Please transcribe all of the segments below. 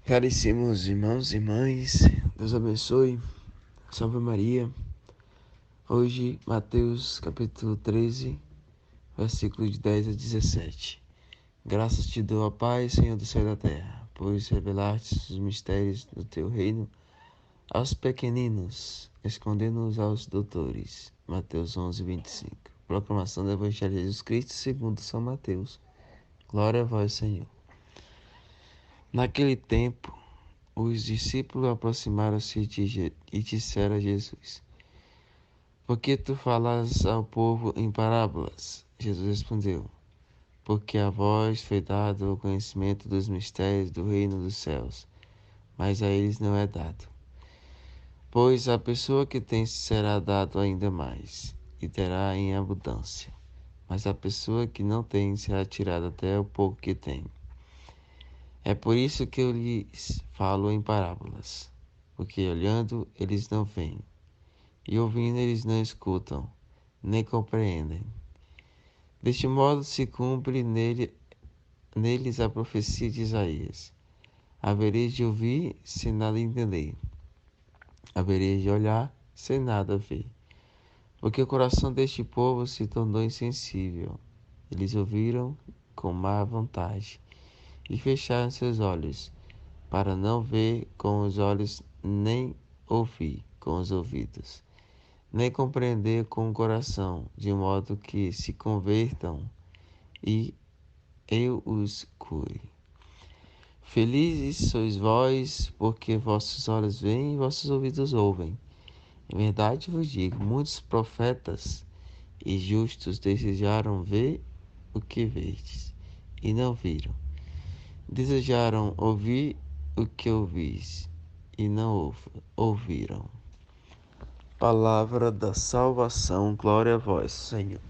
Caríssimos irmãos e irmãs, Deus abençoe, Salve Maria. Hoje, Mateus capítulo 13, versículos de 10 a 17. Graças te dou, ó Pai, Senhor do céu e da terra, pois revelaste os mistérios do teu reino aos pequeninos, escondendo-os aos doutores. Mateus 11, 25. Proclamação do Evangelho de Jesus Cristo segundo São Mateus. Glória a vós, Senhor. Naquele tempo, os discípulos aproximaram-se e disseram a Jesus: Por que tu falas ao povo em parábolas? Jesus respondeu: Porque a vós foi dado o conhecimento dos mistérios do reino dos céus, mas a eles não é dado. Pois a pessoa que tem será dado ainda mais, e terá em abundância. Mas a pessoa que não tem será tirada até o pouco que tem. É por isso que eu lhes falo em parábolas, porque olhando eles não veem, e ouvindo eles não escutam, nem compreendem. Deste modo se cumpre neles a profecia de Isaías. Havereis de ouvir sem nada entender, havereis de olhar sem nada ver, porque o coração deste povo se tornou insensível. Eles ouviram com má vontade e fecharam seus olhos, para não ver com os olhos, nem ouvir com os ouvidos, nem compreender com o coração, de modo que se convertam e eu os cure. Felizes sois vós, porque vossos olhos veem e vossos ouvidos ouvem. Em verdade vos digo, muitos profetas e justos desejaram ver o que verdes, e não viram. Desejaram ouvir o que ouvis, e não ouviram. Palavra da salvação, glória a vós, Senhor.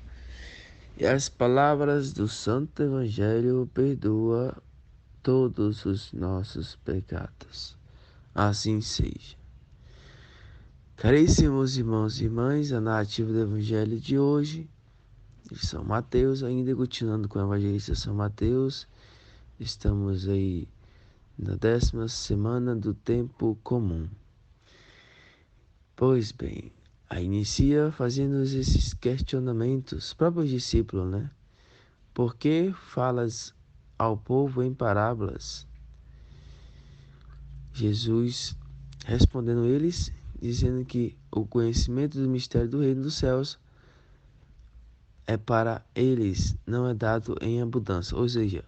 E as palavras do Santo Evangelho perdoa todos os nossos pecados. Assim seja. Caríssimos irmãos e irmãs, a narrativa do Evangelho de hoje, de São Mateus, ainda continuando com o Evangelista São Mateus, estamos aí na 10ª semana do tempo comum. Pois bem, aí inicia fazendo esses questionamentos, próprios discípulos, né? Por que falas ao povo em parábolas? Jesus respondendo eles, dizendo que o conhecimento do mistério do reino dos céus é para eles, não é dado em abundância. Ou seja,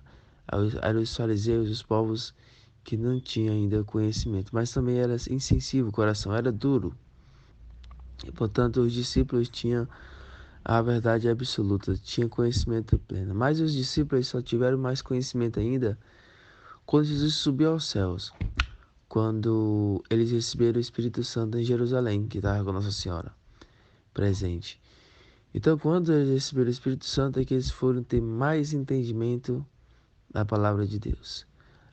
eram os fariseus, os povos que não tinham ainda conhecimento, mas também era insensível, o coração era duro. E, portanto, os discípulos tinham a verdade absoluta, tinham conhecimento pleno. Mas os discípulos só tiveram mais conhecimento ainda quando Jesus subiu aos céus, quando eles receberam o Espírito Santo em Jerusalém, que estava com Nossa Senhora presente. Então, quando eles receberam o Espírito Santo, é que eles foram ter mais entendimento da palavra de Deus.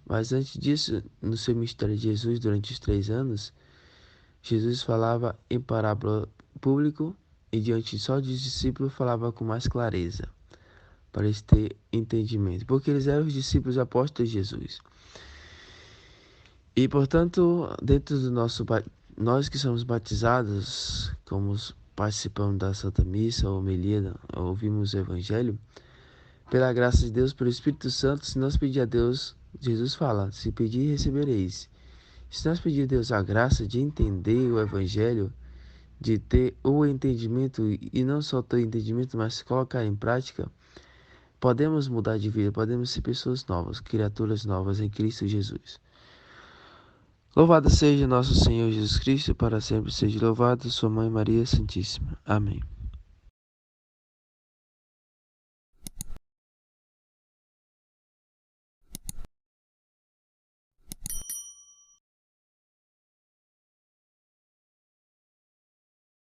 Mas antes disso, no seu mistério de Jesus, durante os 3 anos, Jesus falava em parábola público e diante só dos discípulos falava com mais clareza, para eles terem entendimento, porque eles eram os discípulos apóstolos de Jesus. E, portanto, dentro do nós que somos batizados, como participamos da Santa Missa, ou homilia, ouvimos o Evangelho, pela graça de Deus, pelo Espírito Santo, se nós pedir a Deus, Jesus fala, se pedir, recebereis. Se nós pedir a Deus a graça de entender o Evangelho, de ter o entendimento, e não só ter o entendimento, mas colocar em prática, podemos mudar de vida, podemos ser pessoas novas, criaturas novas em Cristo Jesus. Louvado seja nosso Senhor Jesus Cristo, para sempre seja louvado, sua Mãe Maria Santíssima. Amém.